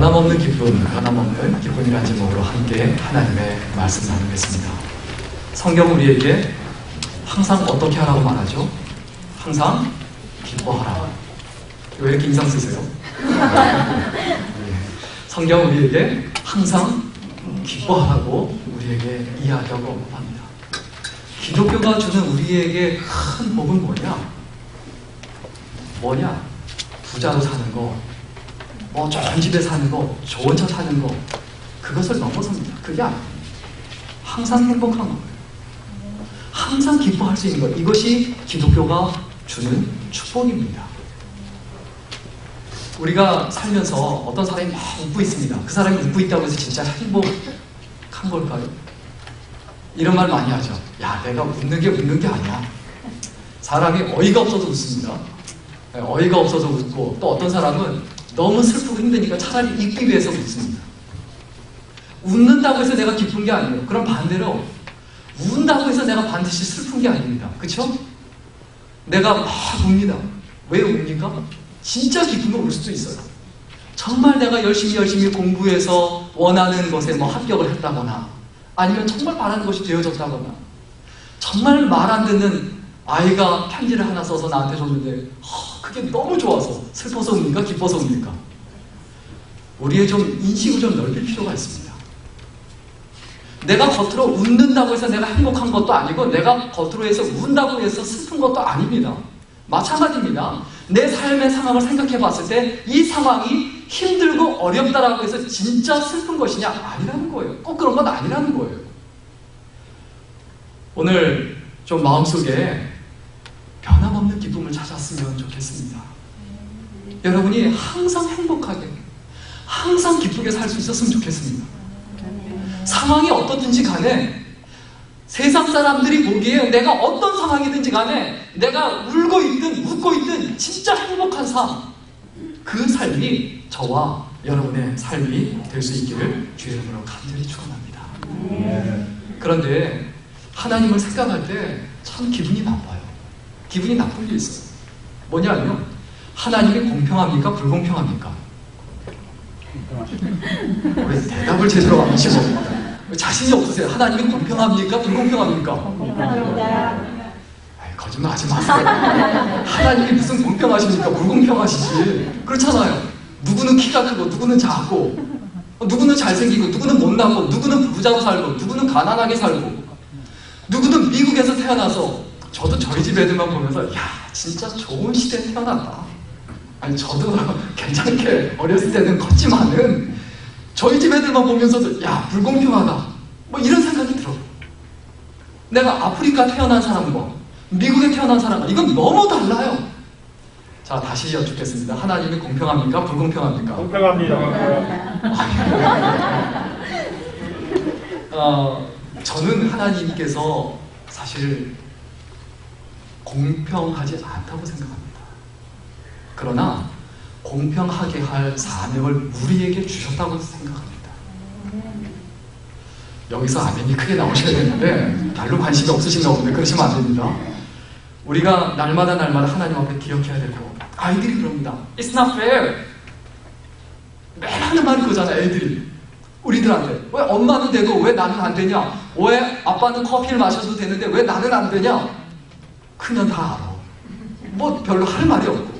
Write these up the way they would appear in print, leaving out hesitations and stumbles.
변함없는 기쁨, 변함없는 기쁨이라는 제목으로 함께 하나님의 말씀 나누겠습니다. 성경 우리에게 항상 어떻게 하라고 말하죠? 항상 기뻐하라. 왜 이렇게 인상 쓰세요? 성경 우리에게 항상 기뻐하라고 우리에게 이야기하고 합니다. 기독교가 주는 우리에게 큰 복은 뭐냐? 부자로 사는 거, 좋은 집에 사는 거, 좋은 차 타는 거, 그것을 넘어섭니다. 그게 아니에요. 항상 행복한 거예요. 항상 기뻐할 수 있는 것. 이것이 기독교가 주는 축복입니다. 우리가 살면서 어떤 사람이 막 웃고 있습니다. 그 사람이 웃고 있다고 해서 진짜 행복한 걸까요? 이런 말 많이 하죠. 야, 내가 웃는 게 아니야. 사람이 어이가 없어서 웃습니다. 어이가 없어서 웃고, 또 어떤 사람은 너무 슬프고 힘드니까 차라리 잊기 위해서 웃습니다. 웃는다고 해서 내가 기쁜 게 아니에요. 그럼 반대로 운다고 해서 내가 반드시 슬픈 게 아닙니다. 그쵸? 내가 막 웁니다. 왜 웁니까? 진짜 기쁘면 울 수도 있어요. 정말 내가 열심히 공부해서 원하는 것에 합격을 했다거나, 아니면 정말 바라는 것이 되어졌다거나, 정말 말 안 듣는 아이가 편지를 하나 써서 나한테 줬는데 그게 너무 좋아서 슬퍼서 웁니까? 기뻐서 웁니까? 우리의 좀 인식을 좀 넓힐 필요가 있습니다. 내가 겉으로 웃는다고 해서 내가 행복한 것도 아니고, 내가 겉으로 해서 운다고 해서 슬픈 것도 아닙니다. 마찬가지입니다. 내 삶의 상황을 생각해 봤을 때 이 상황이 힘들고 어렵다라고 해서 진짜 슬픈 것이냐? 아니라는 거예요. 꼭 그런 건 아니라는 거예요. 오늘 좀 마음속에 변함없는 기쁨을 찾았으면 좋겠습니다. 여러분이 항상 행복하게, 항상 기쁘게 살 수 있었으면 좋겠습니다. 상황이 어떻든지 간에, 세상 사람들이 보기에 내가 어떤 상황이든지 간에 내가 울고 있든 웃고 있든 진짜 행복한 삶, 그 삶이 저와 여러분의 삶이 될 수 있기를 주의 이름으로 간절히 축원합니다. 그런데 하나님을 생각할 때 참 기분이 나빠요. 기분이 나쁜 게 있어요. 뭐냐면, 하나님이 공평합니까? 불공평합니까? 왜 대답을 제대로 안 하시고 자신이 없으세요? 하나님이 공평합니까? 불공평합니까? 공평합니다. 거짓말 하지 마세요. 하나님이 무슨 공평하십니까? 불공평하시지. 그렇잖아요. 누구는 키가 크고, 누구는 작고, 누구는 잘생기고, 누구는 못나고, 누구는 부자로 살고, 누구는 가난하게 살고, 누구는 미국에서 태어나서, 저도 저희 집 애들만 보면서 야, 진짜 좋은 시대에 태어났다. 아니, 저도 괜찮게 어렸을 때는 컸지만은 저희 집 애들만 보면서도 야, 불공평하다, 이런 생각이 들어요. 내가 아프리카 태어난 사람과 미국에 태어난 사람과 이건 너무 달라요. 자, 다시 여쭙겠습니다. 하나님이 공평합니까? 불공평합니까? 공평합니다. 저는 하나님께서 사실 공평하지 않다고 생각합니다. 그러나 공평하게 할 사명을 우리에게 주셨다고 생각합니다. 여기서 아멘이 크게 나오셔야 되는데 별로 관심이 없으신가 본데 그러시면 안 됩니다. 우리가 날마다 하나님 앞에 기억해야 되고, 아이들이 그럽니다. It's not fair. 매일 하는 말이 그거잖아요. 애들이 우리들한테 왜 엄마는 되고 왜 나는 안 되냐? 왜 아빠는 커피를 마셔도 되는데 왜 나는 안 되냐? 크면 다 알아. 별로 할 말이 없고,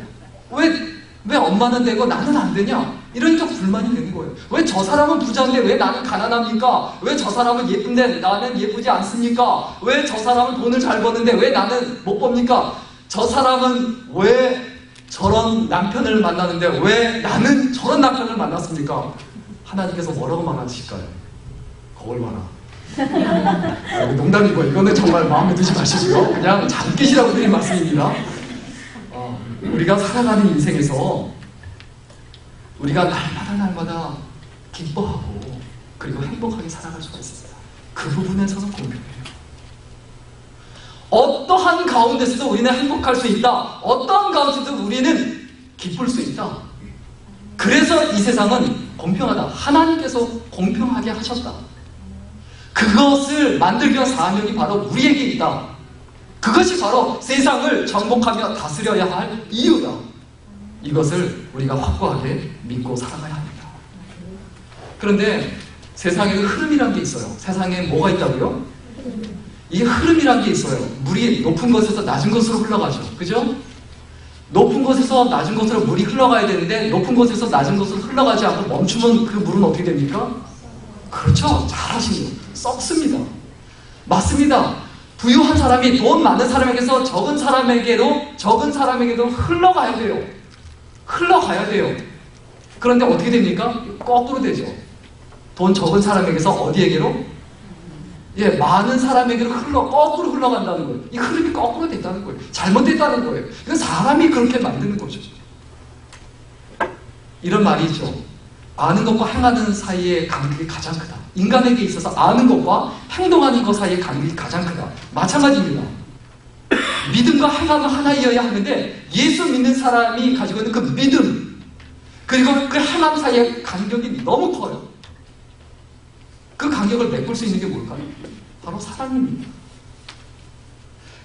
왜 엄마는 되고 나는 안 되냐? 이러니까 불만이 되는 거예요. 왜 저 사람은 부자인데 왜 나는 가난합니까? 왜 저 사람은 예쁜데 나는 예쁘지 않습니까? 왜 저 사람은 돈을 잘 버는데 왜 나는 못 법니까? 저 사람은 왜 저런 남편을 만나는데 왜 나는 저런 남편을 만났습니까? 하나님께서 뭐라고 말하실까요? 거울 봐라. 농담이고, 이거는 정말 마음에 드지 마시고요. 그냥 잠기시라고 드린 말씀입니다. 우리가 살아가는 인생에서 우리가 날마다 기뻐하고 그리고 행복하게 살아갈 수가 있습니다. 그 부분에서는 공평해요. 어떠한 가운데서도 우리는 행복할 수 있다. 어떠한 가운데서도 우리는 기쁠 수 있다. 그래서 이 세상은 공평하다. 하나님께서 공평하게 하셨다. 그것을 만들기 위한 사명이 바로 우리에게 있다. 그것이 바로 세상을 정복하며 다스려야 할 이유다. 이것을 우리가 확고하게 믿고 살아가야 합니다. 그런데 세상에 흐름이란 게 있어요. 세상에 뭐가 있다고요? 이게 흐름이란 게 있어요. 물이 높은 곳에서 낮은 곳으로 흘러가죠. 그죠? 높은 곳에서 낮은 곳으로 물이 흘러가야 되는데 높은 곳에서 낮은 곳으로 흘러가지 않고 멈추면 그 물은 어떻게 됩니까? 그렇죠. 잘하시네요. 썩습니다. 맞습니다. 부유한 사람이 돈 많은 사람에게서 적은 사람에게도 흘러가야 돼요. 흘러가야 돼요. 그런데 어떻게 됩니까? 거꾸로 되죠. 돈 적은 사람에게서 어디에게로? 예, 많은 사람에게로 거꾸로 흘러간다는 거예요. 이 흐름이 거꾸로 됐다는 거예요. 잘못됐다는 거예요. 이건 사람이 그렇게 만드는 거죠. 이런 말이 있죠. 아는 것과 행하는 사이의 간격이 가장 크다. 인간에게 있어서 아는 것과 행동하는 것 사이의 간격이 가장 크다. 마찬가지입니다. 믿음과 행함은 하나이어야 하는데 예수 믿는 사람이 가지고 있는 그 믿음 그리고 그 행함 사이의 간격이 너무 커요. 그 간격을 메꿀 수 있는 게 뭘까요? 바로 사랑입니다.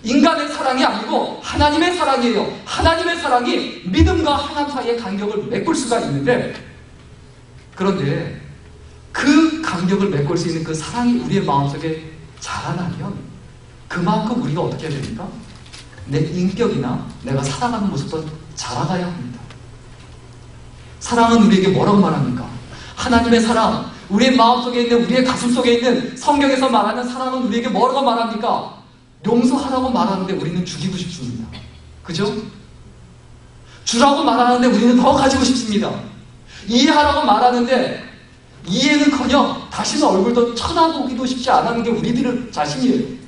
인간의 사랑이 아니고 하나님의 사랑이에요. 하나님의 사랑이 믿음과 행함 사이의 간격을 메꿀 수가 있는데 그런데 그 간격을 메꿀 수 있는 그 사랑이 우리의 마음속에 자라나면 그만큼 우리가 어떻게 해야 됩니까? 내 인격이나 내가 살아가는 모습도 자라가야 합니다. 사랑은 우리에게 뭐라고 말합니까? 하나님의 사랑, 우리의 마음속에 있는 우리의 가슴 속에 있는 성경에서 말하는 사랑은 우리에게 뭐라고 말합니까? 용서하라고 말하는데 우리는 죽이고 싶습니다. 그죠? 주라고 말하는데 우리는 더 가지고 싶습니다. 이해하라고 말하는데 이해는커녕 다시는 얼굴도 쳐다보기도 쉽지 않은 게 우리들 자신이에요.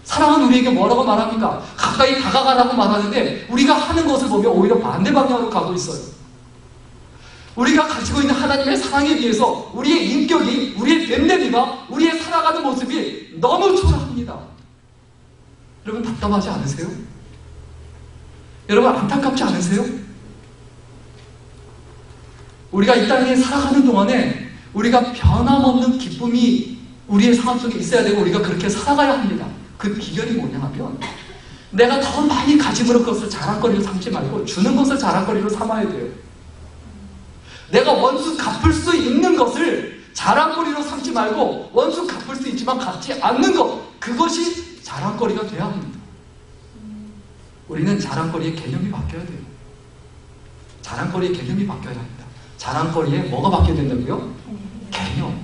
사랑은 우리에게 뭐라고 말합니까? 가까이 다가가라고 말하는데 우리가 하는 것을 보면 오히려 반대 방향으로 가고 있어요. 우리가 가지고 있는 하나님의 사랑에 비해서 우리의 인격이, 우리의 됨됨이가, 우리의 살아가는 모습이 너무 초라합니다. 여러분 답답하지 않으세요? 여러분 안타깝지 않으세요? 우리가 이 땅에 살아가는 동안에 우리가 변함없는 기쁨이 우리의 삶 속에 있어야 되고 우리가 그렇게 살아가야 합니다. 그 비결이 뭐냐 하면 내가 더 많이 가짐으로 그것을 자랑거리로 삼지 말고 주는 것을 자랑거리로 삼아야 돼요. 내가 원수 갚을 수 있는 것을 자랑거리로 삼지 말고 원수 갚을 수 있지만 갚지 않는 것, 그것이 자랑거리가 돼야 합니다. 우리는 자랑거리의 개념이 바뀌어야 돼요. 자랑거리의 개념이 바뀌어야 합니다. 자랑거리에 뭐가 바뀌어야 된다고요? 개념.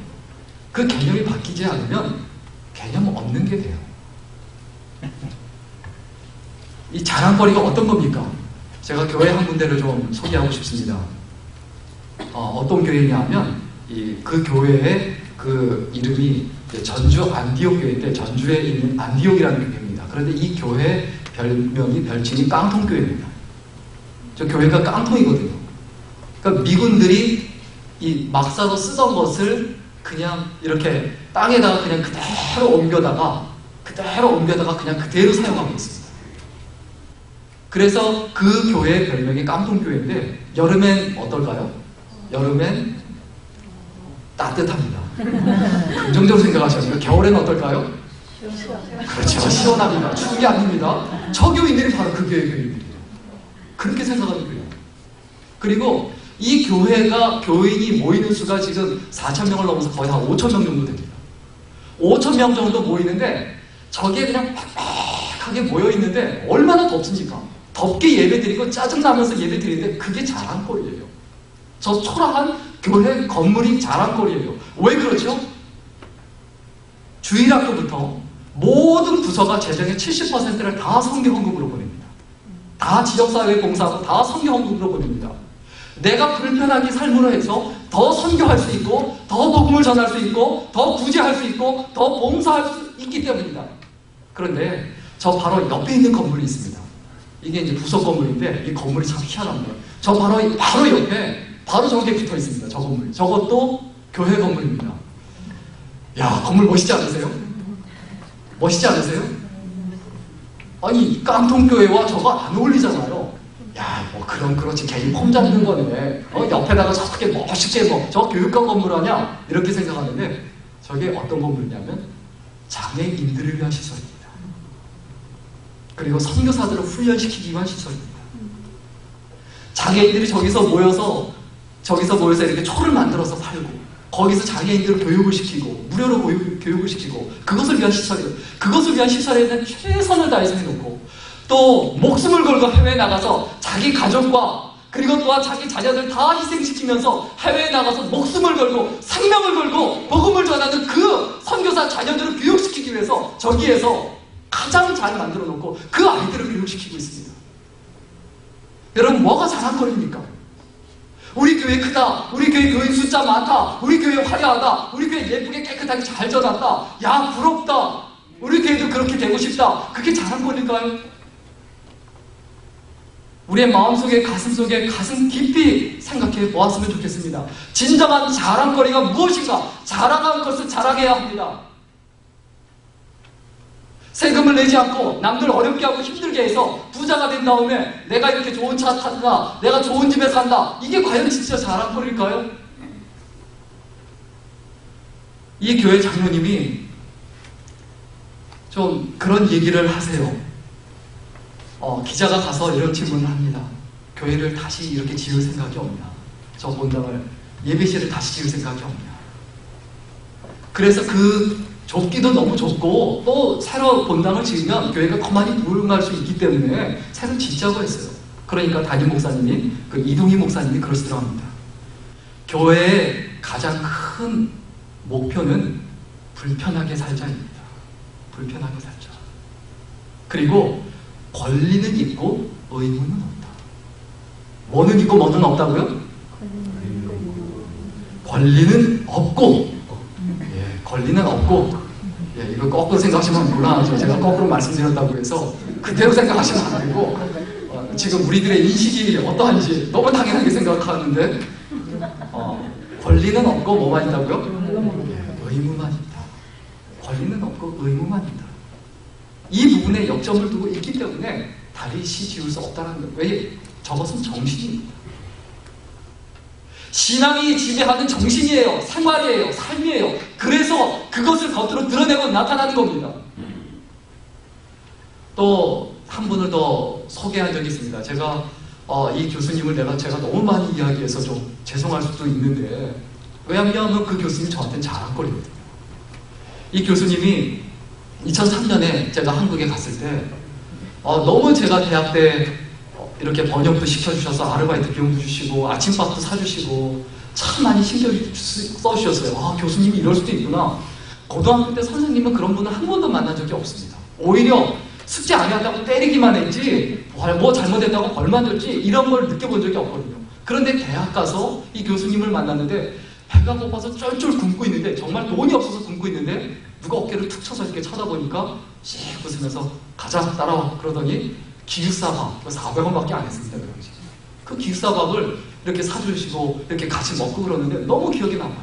그 개념이 바뀌지 않으면 개념 없는 게 돼요. 이 자랑거리가 어떤 겁니까? 제가 교회 한 군데를 좀 소개하고 싶습니다. 어떤 교회냐 하면 그 교회의 그 이름이 전주 안디옥 교회인데 전주에 있는 안디옥이라는 교회입니다. 그런데 이 교회 별칭이 깡통교회입니다. 저 교회가 깡통이거든요. 그러니까 미군들이 이 막사로 쓰던 것을 그냥 이렇게 땅에다가 그냥 그대로 옮겨다가 그냥 그대로 사용하고 있습니다. 그래서 그 교회의 별명이 깡통교회인데 여름엔 어떨까요? 여름엔 따뜻합니다. 긍정적으로 생각하시면 겨울에는 어떨까요? 그렇죠. 시원합니다. 추운 게 아닙니다. 저 교인들이 바로 그 교회의 교인들이에요. 그렇게 생각하는 거예요. 그리고 이 교회가 교인이 모이는 수가 지금 4,000명을 넘어서 거의 한 5,000명 정도 됩니다. 5,000명 정도 모이는데 저게 그냥 팍팍하게 모여있는데 얼마나 덥습니까? 덥게 예배드리고 짜증나면서 예배드리는데 그게 자랑거리예요. 저 초라한 교회 건물이 자랑거리예요. 왜 그렇죠? 주일학교부터 모든 부서가 재정의 70%를 다 성경헌금으로 보냅니다. 다 지역사회 봉사하고 다 성경헌금으로 보냅니다. 내가 불편하게 삶으로 해서 더 선교할 수 있고 더 복음을 전할 수 있고 더 구제할 수 있고 더 봉사할 수 있기 때문입니다. 그런데 저 바로 옆에 있는 건물이 있습니다. 이게 이제 부서 건물인데 이 건물이 참 희한합니다. 저 바로 옆에 바로 저게 붙어 있습니다. 저 건물. 저것도 교회 건물입니다. 야, 건물 멋있지 않으세요? 멋있지 않으세요? 아니 깡통교회와 저거 안 어울리잖아요. 야, 뭐 그렇지 개인 폼 잡는 거네. 옆에다가 저렇게 멋있게 저 교육관 건물 하냐? 이렇게 생각하는데 저게 어떤 건물이냐면 장애인들을 위한 시설입니다. 그리고 선교사들을 훈련시키기 위한 시설입니다. 장애인들이 저기서 모여서 이렇게 초를 만들어서 팔고 거기서 장애인들을 교육을 시키고 무료로 교육을 시키고 그것을 위한 시설이에요. 그것을 위한 시설에 대한 최선을 다해서 해놓고 또 목숨을 걸고 해외에 나가서 자기 가족과 그리고 또한 자기 자녀들 다 희생시키면서 해외에 나가서 목숨을 걸고 생명을 걸고 복음을 전하는 그 선교사 자녀들을 교육시키기 위해서 저기에서 가장 잘 만들어 놓고 그 아이들을 교육시키고 있습니다. 여러분 뭐가 자랑거리입니까? 우리 교회 크다, 우리 교회 교인 숫자 많다, 우리 교회 화려하다, 우리 교회 예쁘게 깨끗하게 잘 져놨다, 야 부럽다, 우리 교회도 그렇게 되고 싶다. 그게 자랑거리일까요? 우리의 마음속에 가슴속에 가슴 깊이 생각해 보았으면 좋겠습니다. 진정한 자랑거리가 무엇인가? 자랑한 것을 자랑해야 합니다. 세금을 내지 않고 남들 어렵게 하고 힘들게 해서 부자가 된 다음에 내가 이렇게 좋은 차 탄다, 내가 좋은 집에 산다, 이게 과연 진짜 자랑거리일까요? 이 교회 장로님이 좀 그런 얘기를 하세요. 기자가 가서 이런 질문을 합니다. 교회를 다시 이렇게 지을 생각이 없냐? 저 본당을 예배실을 다시 지을 생각이 없냐? 그래서 그 좁기도 너무 좁고 또 새로 본당을 지으면 교회가 가만히 무능할 수 있기 때문에 새로 짓자고 했어요. 그러니까 담임 목사님이 그 이동희 목사님이 그러시더라고 합니다. 교회의 가장 큰 목표는 불편하게 살자입니다. 불편하게 살자. 그리고 권리는 있고 의무는 없다. 뭐는 있고 뭐는 없다고요? 권리는 없고, 예, 권리는 없고, 예, 이거 거꾸로 생각하시면 곤란하죠. 제가 거꾸로 말씀드렸다고 해서 그대로 생각하시면 안 되고, 지금 우리들의 인식이 어떠한지 너무 당연하게 생각하는데, 권리는 없고 뭐만 있다고요? 예, 의무만 있다. 권리는 없고 의무만 있다. 이 부분에 역점을 두고 있기 때문에 다시 지울 수 없다는 거예요. 왜? 저것은 정신입니다. 신앙이 지배하는 정신이에요. 생활이에요. 삶이에요. 그래서 그것을 겉으로 드러내고 나타나는 겁니다. 또 한 분을 더 소개한 적이 있습니다. 제가 이 교수님을 제가 너무 많이 이야기해서 좀 죄송할 수도 있는데, 왜냐하면 그 교수님이 저한테는 자랑거리거든요. 이 교수님이 2003년에 제가 한국에 갔을 때 너무 제가 대학 때 이렇게 번역도 시켜주셔서 아르바이트 비용도 주시고 아침밥도 사주시고 참 많이 신경 써주셨어요. 교수님이 이럴 수도 있구나. 고등학교 때 선생님은 그런 분을 한 번도 만난 적이 없습니다. 오히려 숙제 안 한다고 때리기만 했지 뭐 잘못했다고 벌만 줬지 이런 걸 느껴본 적이 없거든요. 그런데 대학 가서 이 교수님을 만났는데 배가 고파서 쫄쫄 굶고 있는데, 정말 돈이 없어서 굶고 있는데 누가 어깨를 툭 쳐서 이렇게 쳐다보니까 씩 웃으면서 가자 따라와 그러더니 기숙사밥 400원밖에 안 했습니다. 그 기숙사밥을 이렇게 사주시고 이렇게 같이 먹고 그러는데 너무 기억이 남아요.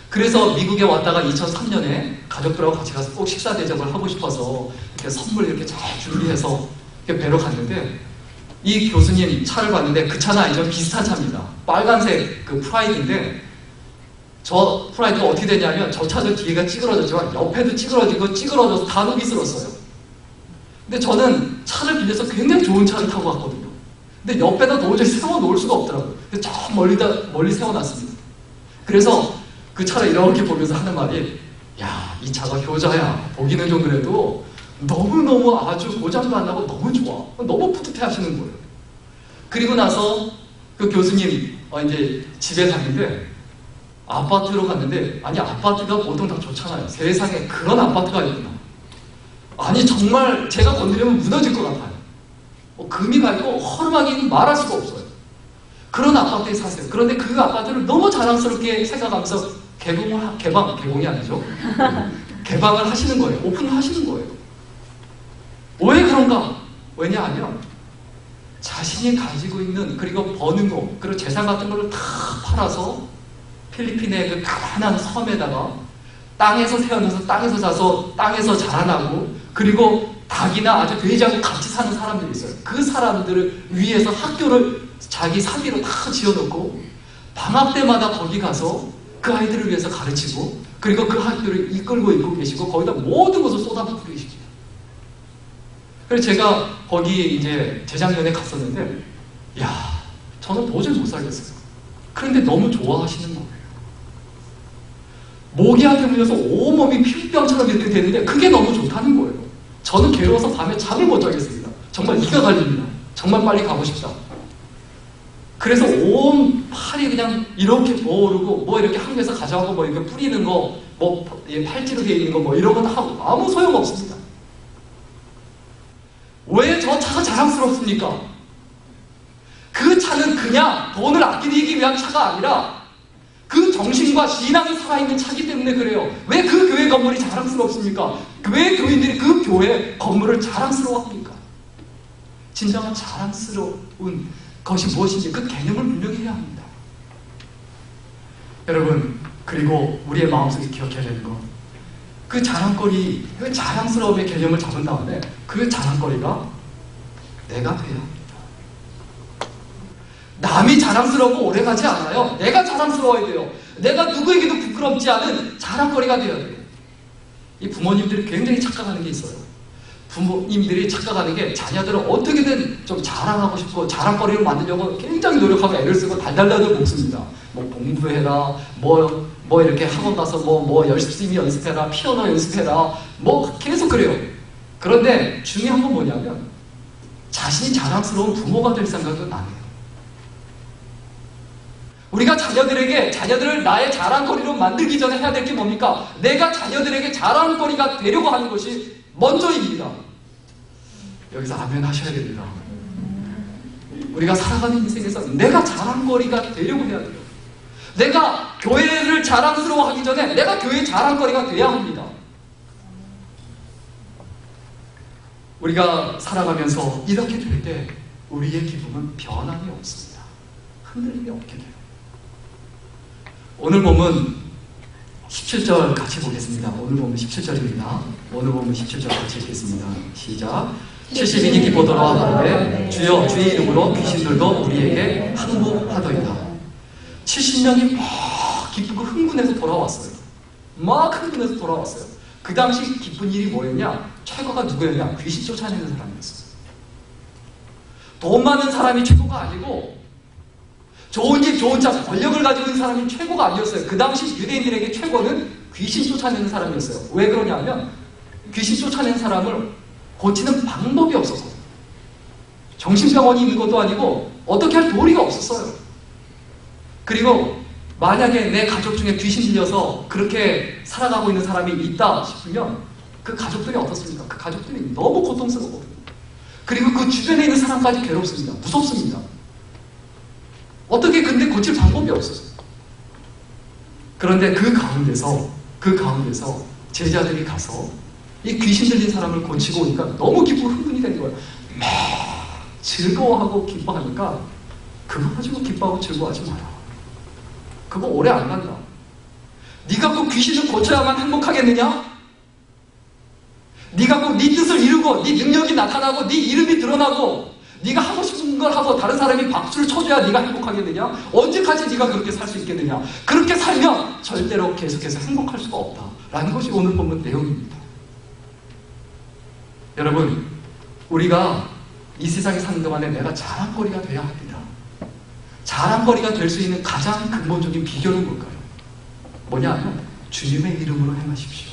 그래서 미국에 왔다가 2003년에 가족들하고 같이 가서 꼭 식사 대접을 하고 싶어서 이렇게 선물 이렇게 잘 준비해서 이렇게 뵈러 갔는데, 이 교수님 차를 봤는데 그 차는 아니죠. 비슷한 차입니다. 빨간색 그 프라이드인데, 저 프라이드가 어떻게 되냐면 저 차도 뒤에가 찌그러졌지만 옆에도 찌그러져서 다 녹이 슬었어요. 근데 저는 차를 빌려서 굉장히 좋은 차를 타고 갔거든요. 근데 옆에다 도저히 세워놓을 수가 없더라고요. 저 멀리 세워놨습니다. 그래서 그 차를 이렇게 보면서 하는 말이, 야, 이 차가 효자야. 보기는 좀 그래도 너무너무 아주 고장도 안 나고 너무 좋아. 너무 뿌듯해 하시는 거예요. 그리고 나서 그 교수님 이제 집에 갔는데, 아파트로 갔는데, 아니 아파트가 보통 다 좋잖아요. 세상에 그런 아파트가 있구나. 아니 정말 제가 건드리면 무너질 것 같아요. 금이 갈고 허름하게 말할 수가 없어요. 그런 아파트에 사세요. 그런데 그 아파트를 너무 자랑스럽게 생각하면서 개방이 아니죠. 개방을 하시는 거예요. 오픈을 하시는 거예요. 왜 그런가? 왜냐하면 자신이 가지고 있는, 그리고 버는 거, 그리고 재산 같은 걸 다 팔아서 필리핀의 그 가난한 섬에다가 땅에서 태어나서 땅에서 자서 땅에서 자라나고, 그리고 닭이나 아주 돼지하고 같이 사는 사람들이 있어요. 그 사람들을 위해서 학교를 자기 사비로 다 지어놓고 방학 때마다 거기 가서 그 아이들을 위해서 가르치고, 그리고 그 학교를 이끌고 있고 계시고 거기다 모든 것을 쏟아붓고 계시죠. 그래서 제가 거기 이제 재작년에 갔었는데, 저는 도저히 못 살겠어요. 그런데 너무 좋아하시는 거예요. 모기한테 물려서 온몸이 피부병처럼 이렇게 되는데 그게 너무 좋다는 거예요. 저는 괴로워서 밤에 잠을 못 자겠습니다. 정말 이가 갈립니다. 정말 빨리 가고 싶다. 그래서 온 팔이 그냥 이렇게 부어오르고 뭐 이렇게 한국에서 가져가고 뭐 이렇게 뿌리는 거, 뭐 팔찌로 되어 있는 거 뭐 이런 건 하고 아무 소용 없습니다. 왜 저 차가 자랑스럽습니까? 그 차는 그냥 돈을 아끼기 위한 차가 아니라 그 정신과 신앙이 살아있는 차기 때문에 그래요. 왜 그 교회 건물이 자랑스럽습니까? 왜 교인들이 그 교회 건물을 자랑스러워합니까? 진정한 자랑스러운 것이 무엇인지 그 개념을 분명히 해야 합니다. 여러분, 그리고 우리의 마음속에 기억해야 되는 것, 그 자랑거리, 그 자랑스러움의 개념을 잡은 다음에 그 자랑거리가 내가 돼야 합니다. 남이 자랑스러우고 오래가지 않아요. 내가 자랑스러워야 돼요. 내가 누구에게도 부끄럽지 않은 자랑거리가 되어야 돼요. 이 부모님들이 굉장히 착각하는 게 있어요. 부모님들이 착각하는 게 자녀들을 어떻게든 좀 자랑하고 싶고 자랑거리를 만들려고 굉장히 노력하고 애를 쓰고 달달달달 먹습니다. 뭐 공부해라, 뭐 이렇게 학원 가서 뭐 열심히 연습해라, 피아노 연습해라, 뭐 계속 그래요. 그런데 중요한 건 뭐냐면 자신이 자랑스러운 부모가 될 생각은 안 해요. 우리가 자녀들을 나의 자랑거리로 만들기 전에 해야 될 게 뭡니까? 내가 자녀들에게 자랑거리가 되려고 하는 것이 먼저입니다. 여기서 아멘 하셔야 됩니다. 우리가 살아가는 인생에서 내가 자랑거리가 되려고 해야 돼요. 내가 교회를 자랑스러워하기 전에 내가 교회의 자랑거리가 돼야 합니다. 우리가 살아가면서 이렇게 될 때 우리의 기쁨은 변함이 없습니다. 흔들림이 없게 돼요. 오늘 보면 17절 같이 보겠습니다. 오늘 보면 17절입니다. 오늘 보면 17절 같이 읽겠습니다. 시작. 70인이 기뻐 돌아가는데 주여 주의 이름으로 귀신들도 우리에게 항복하더이다. 70명이 막 기쁘고 흥분해서 돌아왔어요. 막 흥분해서 돌아왔어요. 그 당시 기쁜 일이 뭐였냐? 최고가 누구였냐? 귀신 쫓아내는 사람이었어요. 돈 많은 사람이 최고가 아니고 좋은 집, 좋은 차, 권력을 가지고 있는 사람이 최고가 아니었어요. 그 당시 유대인들에게 최고는 귀신 쫓아내는 사람이었어요. 왜 그러냐면 귀신 쫓아낸 사람을 고치는 방법이 없었거든요. 정신병원이 있는 것도 아니고 어떻게 할 도리가 없었어요. 그리고 만약에 내 가족 중에 귀신 들려서 그렇게 살아가고 있는 사람이 있다 싶으면 그 가족들이 어떻습니까? 그 가족들이 너무 고통스러웠거든요. 그리고 그 주변에 있는 사람까지 괴롭습니다. 무섭습니다. 어떻게 근데 고칠 방법이 없었어요. 그런데 그 가운데서 제자들이 가서 이 귀신 들린 사람을 고치고 오니까 너무 기쁘고 흥분이 된 거예요. 막 즐거워하고 기뻐하니까 그거 가지고 기뻐하고 즐거워하지 마라. 그거 오래 안 간다. 네가 꼭 귀신을 고쳐야만 행복하겠느냐? 네가 꼭 네 뜻을 이루고 네 능력이 나타나고 네 이름이 드러나고 네가 하고 싶은 걸 하고 다른 사람이 박수를 쳐줘야 네가 행복하겠느냐? 언제까지 네가 그렇게 살 수 있겠느냐? 그렇게 살면 절대로 계속해서 행복할 수가 없다라는 것이 오늘 본문 내용입니다. 여러분, 우리가 이 세상에 사는 동안에 내가 자랑거리가 돼야 합니다. 자랑거리가 될 수 있는 가장 근본적인 비결은 뭘까요? 뭐냐면 주님의 이름으로 행하십시오.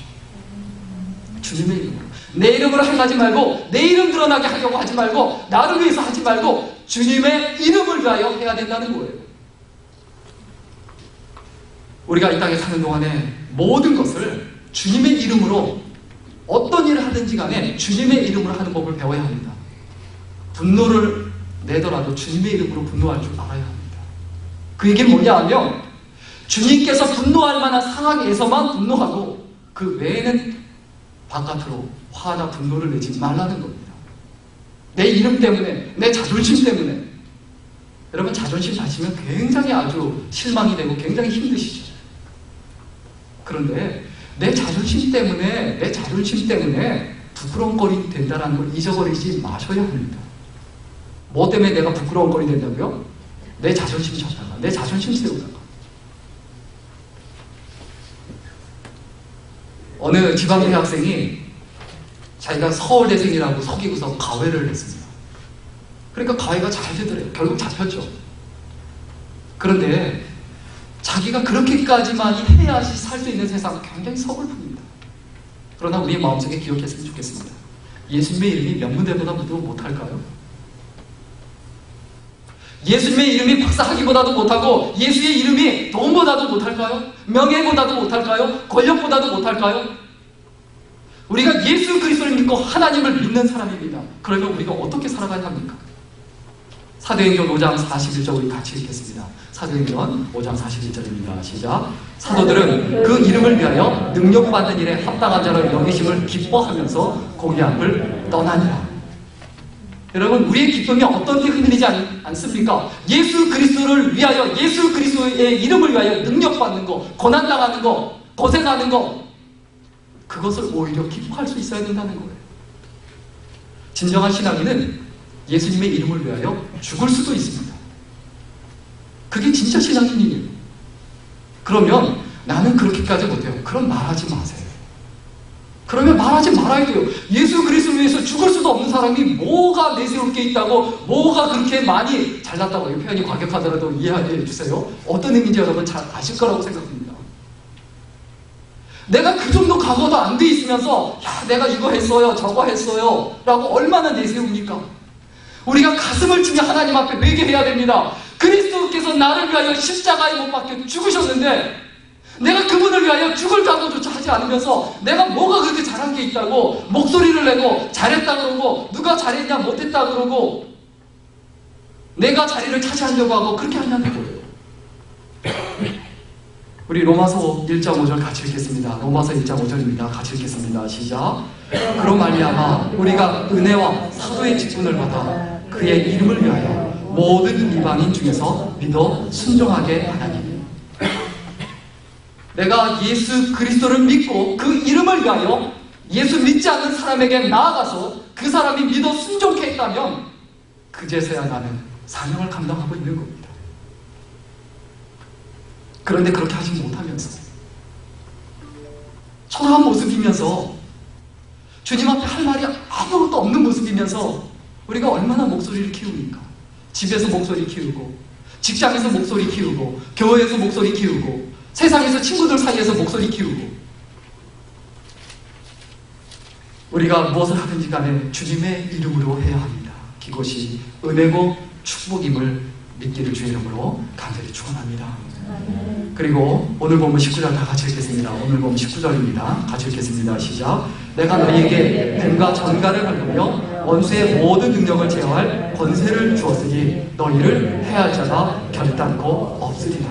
주님의 이름으로. 내 이름으로 행하지 말고 내 이름 드러나게 하려고 하지 말고 나를 위해서 하지 말고 주님의 이름을 위하여 해야 된다는 거예요. 우리가 이 땅에 사는 동안에 모든 것을 주님의 이름으로 어떤 일을 하든지 간에 주님의 이름으로 하는 법을 배워야 합니다. 분노를 내더라도 주님의 이름으로 분노할 줄 알아야 합니다. 그 얘기는 뭐냐 하면 주님께서 분노할 만한 상황에서만 분노하고 그 외에는 바깥으로 화나 분노를 내지 말라는 겁니다. 내 이름 때문에, 내 자존심 때문에. 여러분, 자존심 다치면 굉장히 아주 실망이 되고 굉장히 힘드시죠. 그런데 내 자존심 때문에 부끄러운 꼴이 된다는 걸 잊어버리지 마셔야 합니다. 뭐 때문에 내가 부끄러운 꼴이 된다고요? 내 자존심 찾다가, 내 자존심 세우다가. 어느 지방대 학생이 자기가 서울대생이라고 속이고서 가회를 했습니다. 그러니까 가회가 잘 되더래요. 결국 잡혔죠. 그런데 자기가 그렇게까지만 해야지 살 수 있는 세상 굉장히 서글픕니다. 그러나 우리 마음속에 기억했으면 좋겠습니다. 예수님의 이름이 명문대보다도 못할까요? 예수님의 이름이 박사학위보다도 못하고 예수의 이름이 돈보다도 못할까요? 명예보다도 못할까요? 권력보다도 못할까요? 우리가 예수 그리스도를 믿고 하나님을 믿는 사람입니다. 그러면 우리가 어떻게 살아가야 합니까? 사도행전 5장 41절 우리 같이 읽겠습니다. 사도행전 5장 41절입니다. 시작. 사도들은 그 이름을 위하여 능력받는 일에 합당한 자로 여기심을 기뻐하면서 공의 앞을 떠나니라. 여러분, 우리의 기쁨이 어떤 게 흔들리지 않습니까? 예수 그리스도를 위하여, 예수 그리스도의 이름을 위하여 능력받는 거, 고난당하는 거, 고생하는 거, 그것을 오히려 기뻐할 수 있어야 된다는 거예요. 진정한 신앙인은 예수님의 이름을 위하여 죽을 수도 있습니다. 그게 진짜 신앙인이에요. 그러면 나는 그렇게까지 못해요. 그럼 말하지 마세요. 그러면 말하지 말아야 돼요. 예수 그리스도를 위해서 죽을 수도 없는 사람이 뭐가 내세울 게 있다고, 뭐가 그렇게 많이 잘났다고, 이 표현이 과격하더라도 이해해 주세요. 어떤 의미인지 여러분 잘 아실 거라고 생각합니다. 내가 그 정도 각오도 안 돼 있으면서 야, 내가 이거 했어요, 저거 했어요 라고 얼마나 내세웁니까? 우리가 가슴을 치며 하나님 앞에 회개해야 됩니다. 그리스도께서 나를 위하여 십자가에 못 박혀 죽으셨는데 내가 그분을 위하여 죽을 각오조차 하지 않으면서 내가 뭐가 그렇게 잘한 게 있다고 목소리를 내고 잘했다 그러고 누가 잘했냐 못했다 그러고 내가 자리를 차지하려고 하고 그렇게 하냐는 거예요. 우리 로마서 1장 5절 같이 읽겠습니다. 로마서 1장 5절입니다. 같이 읽겠습니다. 시작. 그로 말미암아 우리가 은혜와 사도의 직분을 받아 그의 이름을 위하여 모든 이방인 중에서 믿어 순종하게 하나니 내가 예수 그리스도를 믿고 그 이름을 위하여 예수 믿지 않는 사람에게 나아가서 그 사람이 믿어 순종케 했다면 그제서야 나는 사명을 감당하고 있는 겁니다. 그런데 그렇게 하지 못하면서 초라한 모습이면서 주님 앞에 할 말이 아무것도 없는 모습이면서 우리가 얼마나 목소리를 키웁니까? 집에서 목소리 키우고 직장에서 목소리 키우고 교회에서 목소리 키우고 세상에서 친구들 사이에서 목소리 키우고 우리가 무엇을 하든지 간에 주님의 이름으로 해야 합니다. 그것이 은혜고 축복임을 믿기를 주의 이름으로 간절히 축원합니다. 그리고 오늘 보면 19절 다 같이 읽겠습니다. 오늘 보면 19절입니다. 같이 읽겠습니다. 시작. 내가 너희에게 뱀과 전갈을 밟으며 원수의 모든 능력을 제어할 권세를 주었으니 너희를 해할 자가 결단코 없으리라.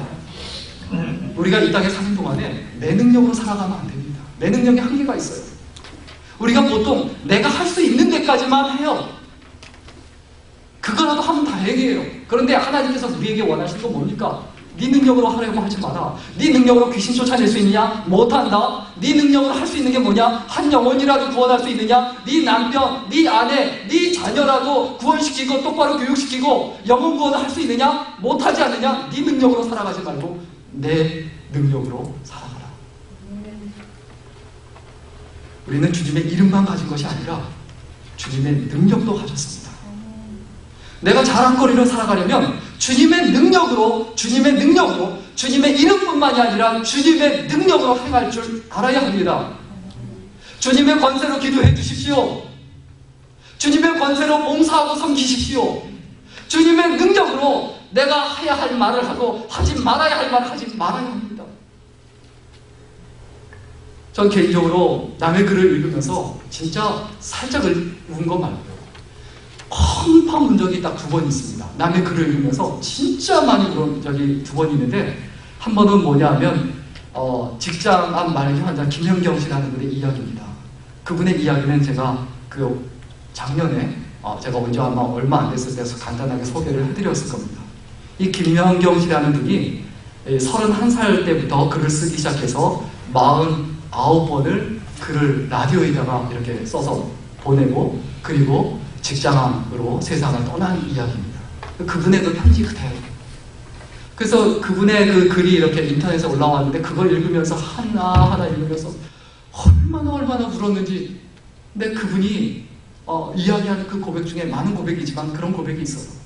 우리가 이 땅에 사는 동안에 내 능력으로 살아가면 안 됩니다. 내 능력에 한계가 있어요. 우리가 보통 내가 할 수 있는 데까지만 해요. 그거라도 하면 다행이에요. 그런데 하나님께서 우리에게 원하시는 건 뭡니까? 네 능력으로 하려고 하지 마라. 네 능력으로 귀신 쫓아낼 수 있느냐? 못한다. 네 능력으로 할 수 있는 게 뭐냐? 한 영혼이라도 구원할 수 있느냐? 네 남편, 네 아내, 네 자녀라도 구원시키고 똑바로 교육시키고 영혼 구원을 할 수 있느냐? 못하지 않느냐? 네 능력으로 살아가지 말고 내 능력으로 살아가라. 우리는 주님의 이름만 가진 것이 아니라 주님의 능력도 가졌습니다. 내가 자랑거리로 살아가려면 주님의 능력으로 주님의 이름뿐만이 아니라 주님의 능력으로 행할 줄 알아야 합니다. 주님의 권세로 기도해 주십시오. 주님의 권세로 봉사하고 섬기십시오. 주님의 능력으로 내가 해야 할 말을 하고 하지 말아야 할 말을 하지 말아야 합니다. 전 개인적으로 남의 글을 읽으면서 진짜 살짝 운 거 말고요. 펑펑 운 적이 딱 2번 있습니다. 남의 글을 읽으면서 진짜 많이 운 적이 2번 있는데 한 번은 뭐냐면 직장 앞 말기 환자 김현경 씨라는 분의 이야기입니다. 그분의 이야기는 제가 작년에 제가 언제 아마 얼마 안 됐을 때 간단하게 소개를 해드렸을 겁니다. 이 김현경 씨라는 분이 31살 때부터 글을 쓰기 시작해서 49번을 글을 라디오에다가 이렇게 써서 보내고 그리고 직장암으로 세상을 떠난 이야기입니다. 그분의 그 편지 그대로. 그래서 그분의 그 글이 이렇게 인터넷에 올라왔는데 그걸 읽으면서 하나하나 읽으면서 얼마나 울었는지. 근데 그분이 이야기하는 그 고백 중에 많은 고백이지만 그런 고백이 있어요.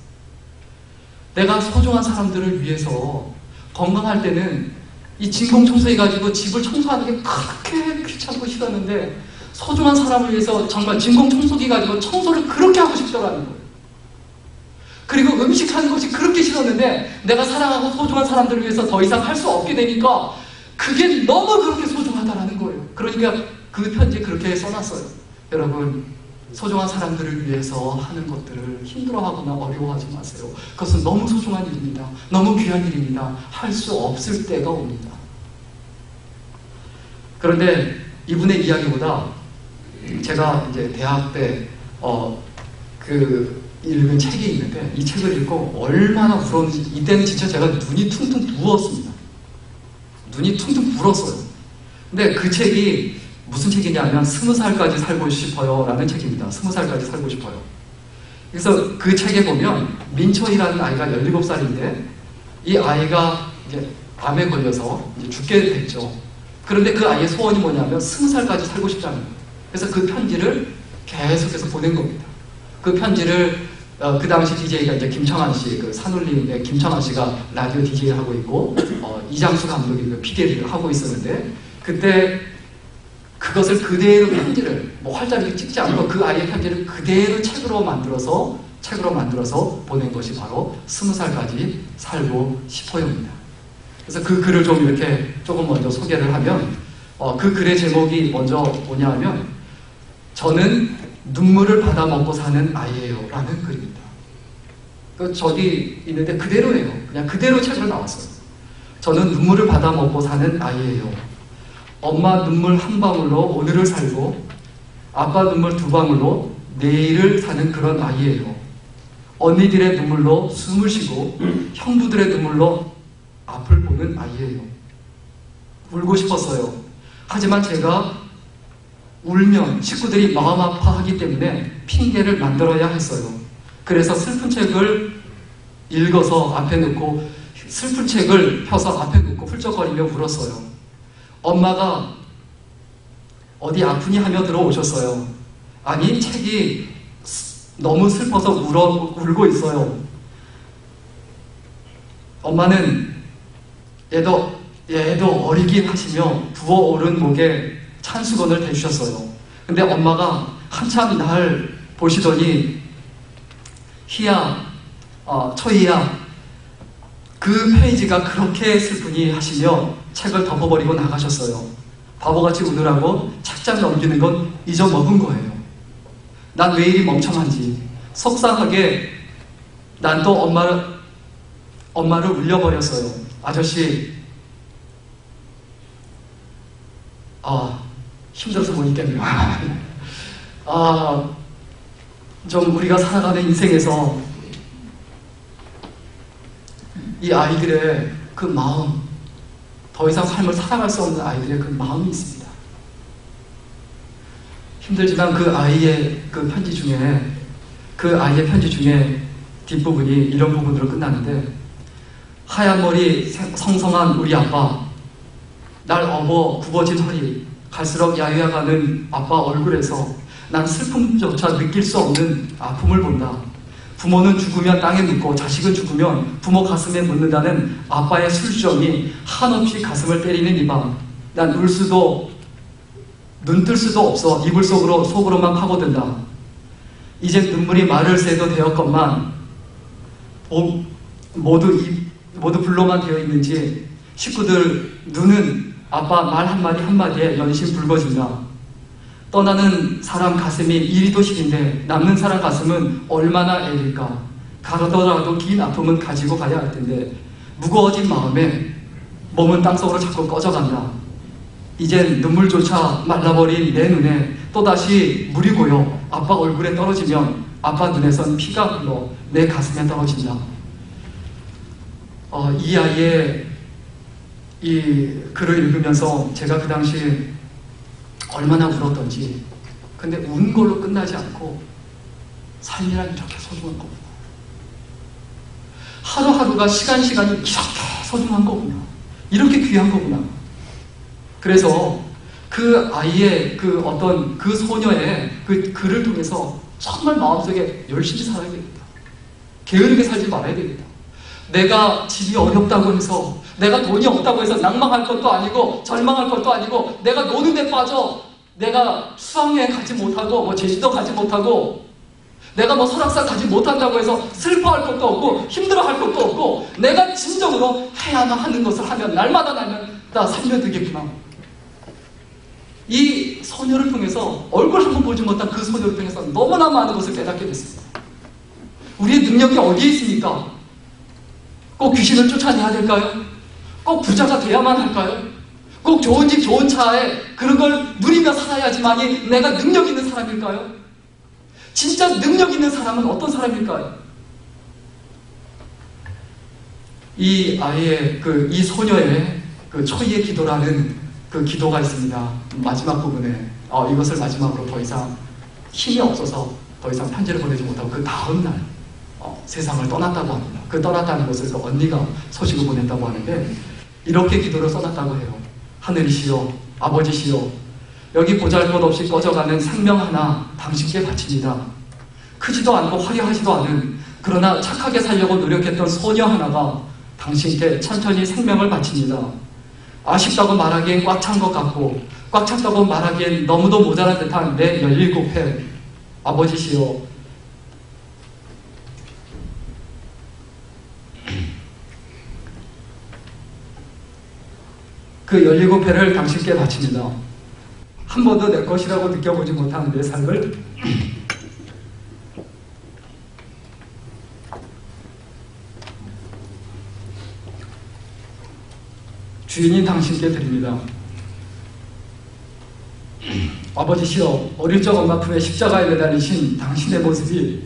내가 소중한 사람들을 위해서 건강할 때는 이 진공 청소해가지고 집을 청소하는 게 그렇게 귀찮고 싫었는데 소중한 사람을 위해서 정말 진공 청소기 가지고 청소를 그렇게 하고 싶더라는 거예요. 그리고 음식하는 것이 그렇게 싫었는데 내가 사랑하고 소중한 사람들을 위해서 더 이상 할 수 없게 되니까 그게 너무 그렇게 소중하다라는 거예요. 그러니까 그 편지에 그렇게 써놨어요. 여러분, 소중한 사람들을 위해서 하는 것들을 힘들어하거나 어려워하지 마세요. 그것은 너무 소중한 일입니다. 너무 귀한 일입니다. 할 수 없을 때가 옵니다. 그런데 이분의 이야기보다 제가 이제 대학 때 읽은 책이 있는데 이 책을 읽고 얼마나 울었는지, 이때는 진짜 제가 눈이 퉁퉁 부었습니다. 눈이 퉁퉁 불었어요. 근데 그 책이 무슨 책이냐면 20살까지 살고 싶어요 라는 책입니다. 20살까지 살고 싶어요. 그래서 그 책에 보면 민초이라는 아이가 17살인데 이 아이가 이제 암에 걸려서 이제 죽게 됐죠. 그런데 그 아이의 소원이 뭐냐면 20살까지 살고 싶다는 거예요. 그래서 그 편지를 계속해서 보낸 겁니다. 그 편지를 그 당시 DJ가 이제 김청한 씨, 그 산울림의 김청한 씨가 라디오 DJ를 하고 있고 이장수 감독이 그 PD를 하고 있었는데 그때 그것을 그대로 편지를 뭐 활자리를 찍지 않고 그 아이의 편지를 그대로 책으로 만들어서 보낸 것이 바로 20살까지 살고 싶어요입니다. 그래서 그 글을 좀 이렇게 조금 먼저 소개를 하면 그 글의 제목이 먼저 뭐냐면 저는 눈물을 받아 먹고 사는 아이예요 라는 글입니다. 저기 있는데 그대로예요. 그냥 그대로 책으로 나왔어요. 저는 눈물을 받아 먹고 사는 아이예요. 엄마 눈물 한 방울로 오늘을 살고 아빠 눈물 두 방울로 내일을 사는 그런 아이예요. 언니들의 눈물로 숨을 쉬고 형부들의 눈물로 앞을 보는 아이예요. 울고 싶었어요. 하지만 제가 울면 식구들이 마음 아파하기 때문에 핑계를 만들어야 했어요. 그래서 슬픈 책을 읽어서 앞에 놓고 슬픈 책을 펴서 앞에 놓고 훌쩍거리며 울었어요. 엄마가 어디 아프니 하며 들어오셨어요. 아니 책이 너무 슬퍼서 울고 있어요. 엄마는 얘도 어리긴 하시며 부어오른 목에 찬수건을 대주셨어요. 근데 엄마가 한참 날 보시더니 희야, 초희야, 그 페이지가 그렇게 슬프니 하시며 책을 덮어버리고 나가셨어요. 바보같이 우느라고 책장 넘기는 건 잊어먹은 거예요. 난 왜 이리 멍청한지 속상하게 난 또 엄마를 울려버렸어요. 아저씨, 힘들어서 못 있겠네요. 좀 우리가 살아가는 인생에서 이 아이들의 그 마음, 더 이상 삶을 살아갈 수 없는 아이들의 그 마음이 있습니다. 힘들지만 그 아이의 편지 중에 뒷부분이 이런 부분으로 끝나는데 하얀 머리 성성한 우리 아빠, 날 업어 굽어진 허리, 갈수록 야유야가는 아빠 얼굴에서 난 슬픔조차 느낄 수 없는 아픔을 본다. 부모는 죽으면 땅에 묻고 자식은 죽으면 부모 가슴에 묻는다는 아빠의 술주정이 한없이 가슴을 때리는 이 밤, 난 울 수도 눈 뜰 수도 없어 이불 속으로만 파고든다. 이제 눈물이 마를 새도 되었건만 모두 불로만 되어 있는지 식구들 눈은 아빠 말 한마디에 연신 붉어진다. 떠나는 사람 가슴이 이리도 시린데 남는 사람 가슴은 얼마나 애릴까. 가더라도 긴 아픔은 가지고 가야 할 텐데 무거워진 마음에 몸은 땅속으로 자꾸 꺼져간다. 이젠 눈물조차 말라버린 내 눈에 또다시 물이 고여 아빠 얼굴에 떨어지면 아빠 눈에선 피가 흘러 내 가슴에 떨어진다. 이 아이의 이 글을 읽으면서 제가 그 당시 얼마나 울었던지. 근데 운 걸로 끝나지 않고 삶이란 이렇게 소중한 거구나. 하루하루가 시간이 이렇게 소중한 거구나. 이렇게 귀한 거구나. 그래서 그 아이의 그 소녀의 그 글을 통해서 정말 마음속에 열심히 살아야 되겠다. 게으르게 살지 말아야 되겠다. 내가 집이 어렵다고 해서 내가 돈이 없다고 해서 낭망할 것도 아니고 절망할 것도 아니고 내가 노는 데 빠져 내가 수학여행 가지 못하고 뭐 제주도 가지 못하고 내가 뭐 설악산 가지 못한다고 해서 슬퍼할 것도 없고 힘들어할 것도 없고 내가 진정으로 해야만 하는 것을 하면 날마다 살면 되겠구나. 이 소녀를 통해서 얼굴 한번 보지 못한 그 소녀를 통해서 너무나 많은 것을 깨닫게 됐습니다. 우리의 능력이 어디에 있습니까? 꼭 귀신을 쫓아내야 될까요? 꼭 부자가 돼야만 할까요? 꼭 좋은 집 좋은 차에 그런 걸 누리며 살아야지만이 내가 능력 있는 사람일까요? 진짜 능력 있는 사람은 어떤 사람일까요? 이 아이의 이 소녀의 초이의 기도라는 그 기도가 있습니다. 마지막 부분에 이것을 마지막으로 더 이상 힘이 없어서 더 이상 편지를 보내지 못하고 그 다음날 세상을 떠났다고 합니다. 그 떠났다는 것을 그 언니가 소식을 보냈다고 하는데 이렇게 기도를 써놨다고 해요. 하늘이시여 아버지시여 여기 보잘것없이 꺼져가는 생명 하나 당신께 바칩니다. 크지도 않고 화려하지도 않은 그러나 착하게 살려고 노력했던 소녀 하나가 당신께 천천히 생명을 바칩니다. 아쉽다고 말하기엔 꽉 찬 것 같고 꽉 찼다고 말하기엔 너무도 모자란 듯한 내 17회 아버지시여 그 17회를 당신께 바칩니다. 한 번도 내 것이라고 느껴보지 못한 내 삶을 주인인 당신께 드립니다. 아버지시여 어릴 적 엄마 품에 십자가에 매달리신 당신의 모습이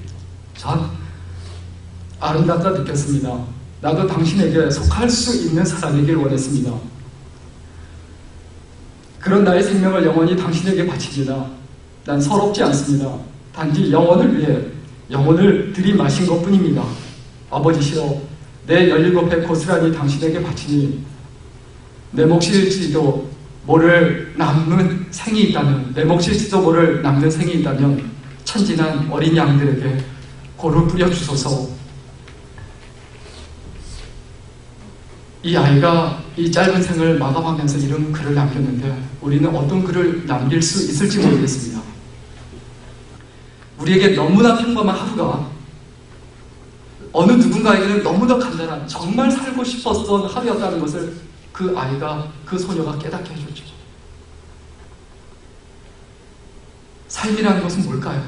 전 아름답다 느꼈습니다. 나도 당신에게 속할 수 있는 사람이길 원했습니다. 그런 나의 생명을 영원히 당신에게 바칩니다. 난 서럽지 않습니다. 단지 영혼을 위해 영혼을 들이마신 것뿐입니다. 아버지시여 내 17회 고스란히 당신에게 바치니 내 몫일지도 모를 남는 생이 있다면 내 몫일지도 모를 남는 생이 있다면 천진한 어린 양들에게 고를 뿌려주소서. 이 아이가 이 짧은 생을 마감하면서 이런 글을 남겼는데 우리는 어떤 글을 남길 수 있을지 모르겠습니다. 우리에게 너무나 평범한 하루가 어느 누군가에게는 너무나 간단한 정말 살고 싶었던 하루였다는 것을 그 아이가 그 소녀가 깨닫게 해줬죠. 삶이라는 것은 뭘까요?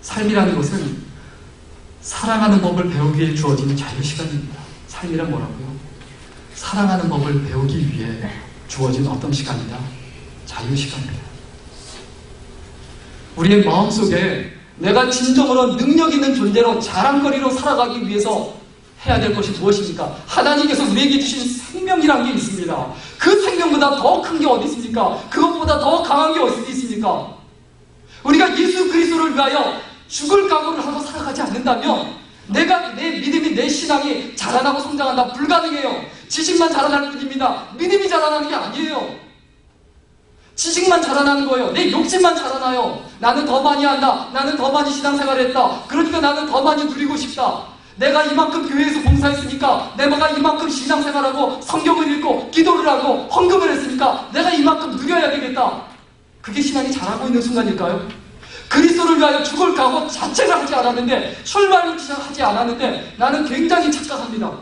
삶이라는 것은 사랑하는 법을 배우기 위해 주어진 자유시간입니다. 삶이란 뭐라고요? 사랑하는 법을 배우기 위해 주어진 어떤 시간이다? 자유시간입니다. 우리의 마음속에 내가 진정으로 능력 있는 존재로 자랑거리로 살아가기 위해서 해야 될 것이 무엇입니까? 하나님께서 우리에게 주신 생명이라는 게 있습니다. 그 생명보다 더 큰 게 어디 있습니까? 그것보다 더 강한 게 어디 있습니까? 우리가 예수 그리스도를 위하여 죽을 각오를 하고 살아가지 않는다면 내가 내 믿음이 내 신앙이 자라나고 성장한다 불가능해요. 지식만 자라날 뿐입니다. 믿음이 자라나는 게 아니에요. 지식만 자라나는 거예요. 내 욕심만 자라나요. 나는 더 많이 한다. 나는 더 많이 신앙생활을 했다. 그러니까 나는 더 많이 누리고 싶다. 내가 이만큼 교회에서 봉사했으니까 내가 이만큼 신앙생활하고 성경을 읽고 기도를 하고 헌금을 했으니까 내가 이만큼 누려야 되겠다. 그게 신앙이 자라고 있는 순간일까요? 그리스도를 위하여 죽을 각오 자체를 하지 않았는데 출발을 하지 않았는데 나는 굉장히 착각합니다.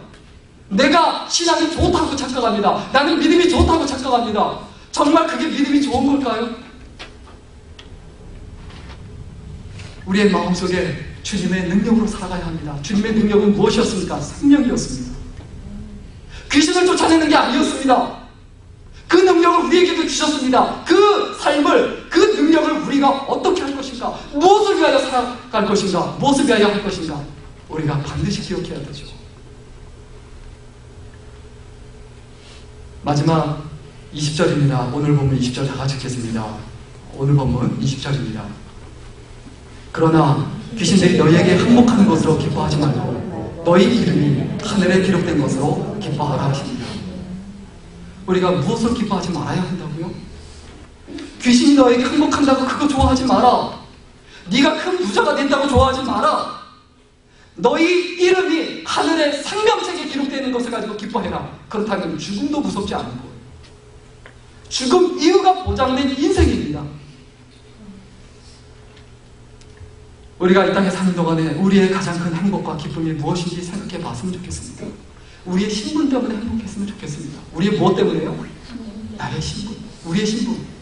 내가 신앙이 좋다고 착각합니다. 나는 믿음이 좋다고 착각합니다. 정말 그게 믿음이 좋은 걸까요? 우리의 마음속에 주님의 능력으로 살아가야 합니다. 주님의 능력은 무엇이었습니까? 생명이었습니다. 귀신을 쫓아내는 게 아니었습니다. 그 능력을 우리에게도 주셨습니다. 그 삶을, 그 능력을 우리가 어떻게 할 것인가? 무엇을 위하여 살아갈 것인가? 무엇을 위하여 할 것인가? 우리가 반드시 기억해야 되죠. 마지막 20절입니다. 오늘 본문 20절 다 같이 읽겠습니다. 오늘 본문 20절입니다. 그러나 귀신들이 너희에게 항목하는 것으로 기뻐하지 말고 너희 이름이 하늘에 기록된 것으로 기뻐하라 하십니다. 우리가 무엇을 기뻐하지 말아야 한다고요? 귀신이 너에게 항복한다고 그거 좋아하지 마라. 네가 큰 부자가 된다고 좋아하지 마라. 너희 이름이 하늘의 생명책에 기록되어 있는 것을 가지고 기뻐해라. 그렇다면 죽음도 무섭지 않은 거예요. 죽음 이유가 보장된 인생입니다. 우리가 이 땅에 사는 동안에 우리의 가장 큰 행복과 기쁨이 무엇인지 생각해 봤으면 좋겠습니다. 우리의 신분 때문에 행복했으면 좋겠습니다. 우리의 무엇 때문에요? 나의 신분, 우리의 신분.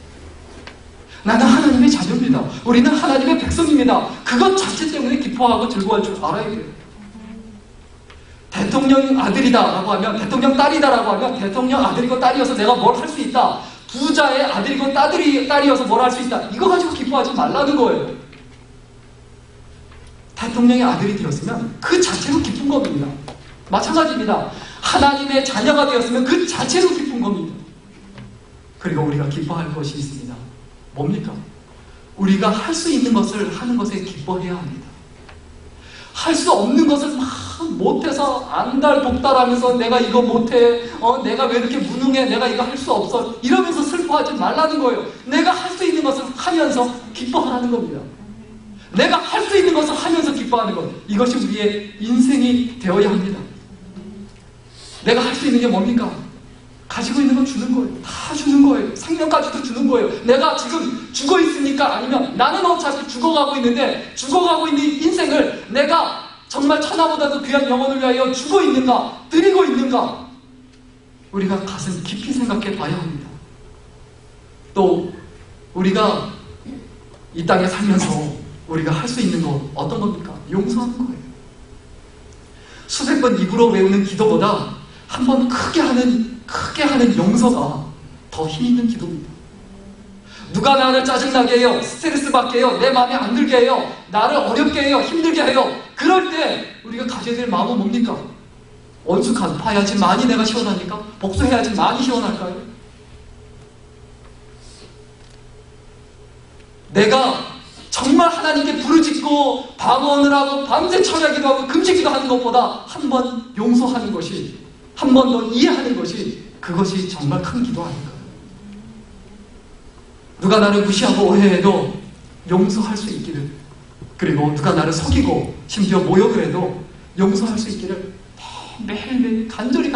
나는 하나님의 자녀입니다. 우리는 하나님의 백성입니다. 그것 자체 때문에 기뻐하고 즐거워할 줄 알아야 돼요. 대통령 아들이다라고 하면, 대통령 딸이다라고 하면 대통령 아들이고 딸이어서 내가 뭘 할 수 있다. 부자의 아들이고 딸이어서 뭘 할 수 있다. 이거 가지고 기뻐하지 말라는 거예요. 대통령의 아들이 되었으면 그 자체로 기쁜 겁니다. 마찬가지입니다. 하나님의 자녀가 되었으면 그 자체로 기쁜 겁니다. 그리고 우리가 기뻐할 것이 있습니다. 뭡니까? 우리가 할 수 있는 것을 하는 것에 기뻐해야 합니다. 할 수 없는 것을 막 못해서 안달복달하면서 내가 이거 못해, 내가 왜 이렇게 무능해, 내가 이거 할 수 없어, 이러면서 슬퍼하지 말라는 거예요. 내가 할 수 있는 것을 하면서 기뻐하라는 겁니다. 내가 할 수 있는 것을 하면서 기뻐하는 것, 이것이 우리의 인생이 되어야 합니다. 내가 할 수 있는 게 뭡니까? 가지고 있는 건 주는 거예요. 다 주는 거예요. 생명까지도 주는 거예요. 내가 지금 죽어 있습니까? 아니면 나는 어차피 죽어가고 있는데 죽어가고 있는 인생을 내가 정말 천하보다도 귀한 영혼을 위하여 주고 있는가? 드리고 있는가? 우리가 가슴 깊이 생각해 봐야 합니다. 또 우리가 이 땅에 살면서 우리가 할 수 있는 것 어떤 겁니까? 용서하는 거예요. 수백 번 입으로 외우는 기도보다 한 번 크게 하는 용서가 더 힘 있는 기도입니다. 누가 나를 짜증나게 해요, 스트레스 받게 해요, 내 마음에 안 들게 해요, 나를 어렵게 해요, 힘들게 해요. 그럴 때 우리가 가져야 될 마음은 뭡니까? 원수 갚아야지 많이 내가 시원하니까? 복수해야지 많이 시원할까요? 내가 정말 하나님께 부르짖고 방언을 하고 밤새 철야기도 하고 금식기도 하는 것보다 한 번 용서하는 것이, 한 번 더 이해하는 것이, 그것이 정말 큰 기도 아닌가요? 누가 나를 무시하고 오해해도 용서할 수 있기를, 그리고 누가 나를 속이고 심지어 모욕을 해도 용서할 수 있기를 매일매일 간절히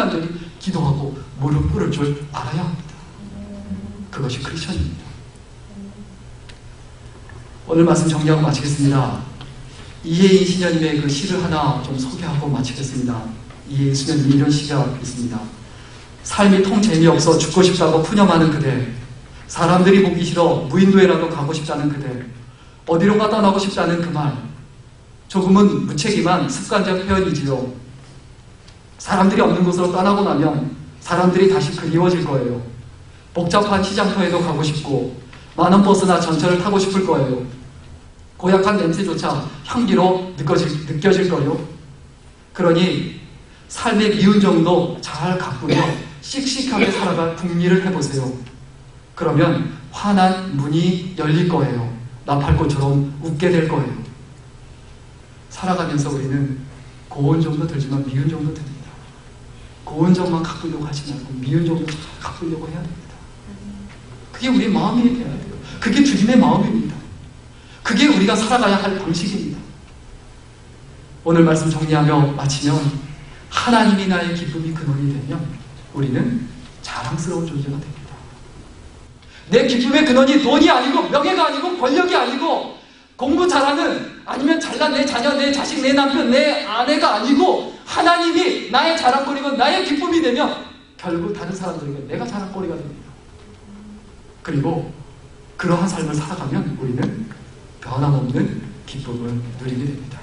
기도하고 무릎 꿇을 줄 알아야 합니다. 그것이 크리스천입니다. 오늘 말씀 정리하고 마치겠습니다. 이혜인 시녀님의 그 시를 하나 좀 소개하고 마치겠습니다. 이혜인 시녀님이 이런 시가 있습니다. 삶이 통 재미없어 죽고 싶다고 푸념하는 그대, 사람들이 보기 싫어 무인도에라도 가고 싶다는 그대, 어디론가 떠나고 싶다는 그 말, 조금은 무책임한 습관적 표현이지요. 사람들이 없는 곳으로 떠나고 나면 사람들이 다시 그리워질 거예요. 복잡한 시장터에도 가고 싶고 많은 버스나 전철을 타고 싶을 거예요. 고약한 냄새조차 향기로 느껴질 거예요. 그러니 삶의 미운 정도 잘 가꾸며 씩씩하게 살아갈 궁리를 해보세요. 그러면 환한 문이 열릴 거예요. 나팔꽃처럼 웃게 될 거예요. 살아가면서 우리는 고운 점도 들지만 미운 점도 듭니다. 고운 점만 가꾸려고 하지 말고 미운 점도 잘 가꾸려고 해야 됩니다. 그게 우리의 마음이 되어야 돼요. 그게 주님의 마음입니다. 그게 우리가 살아가야 할 방식입니다. 오늘 말씀 정리하며 마치면, 하나님이 나의 기쁨이 근원이 되면 우리는 자랑스러운 존재가 됩니다. 내 기쁨의 근원이 돈이 아니고 명예가 아니고 권력이 아니고 공부 잘하는, 아니면 잘난 내 자녀, 내 자식, 내 남편, 내 아내가 아니고 하나님이 나의 자랑거리고 나의 기쁨이 되면 결국 다른 사람들에게 내가 자랑거리가 됩니다. 그리고 그러한 삶을 살아가면 우리는 변함없는 기쁨을 누리게 됩니다.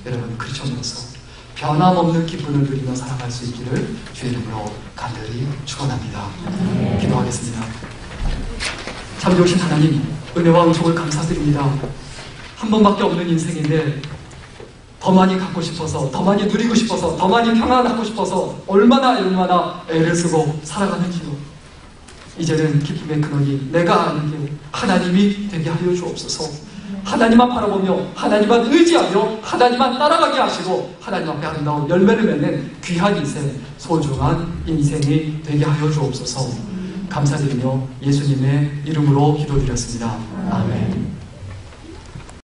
여러분, 크리스천으로서 변함없는 기쁨을 누리며 살아갈 수 있기를 주의 이름으로 간절히 축원합니다. 기도하겠습니다. 참 좋으신 하나님, 은혜와 은총을 감사드립니다. 한 번밖에 없는 인생인데 더 많이 갖고 싶어서, 더 많이 누리고 싶어서, 더 많이 평안하고 싶어서 얼마나 애를 쓰고 살아가는지요. 이제는 기쁨의 근원이 내가 아는 게 하나님이 되게 하여 주옵소서. 하나님만 바라보며 하나님만 의지하며 하나님만 따라가게 하시고 하나님 앞에 아름다운 열매를 맺는 귀한 인생, 소중한 인생이 되게 하여 주옵소서. 감사드리며 예수님의 이름으로 기도드렸습니다. 아멘.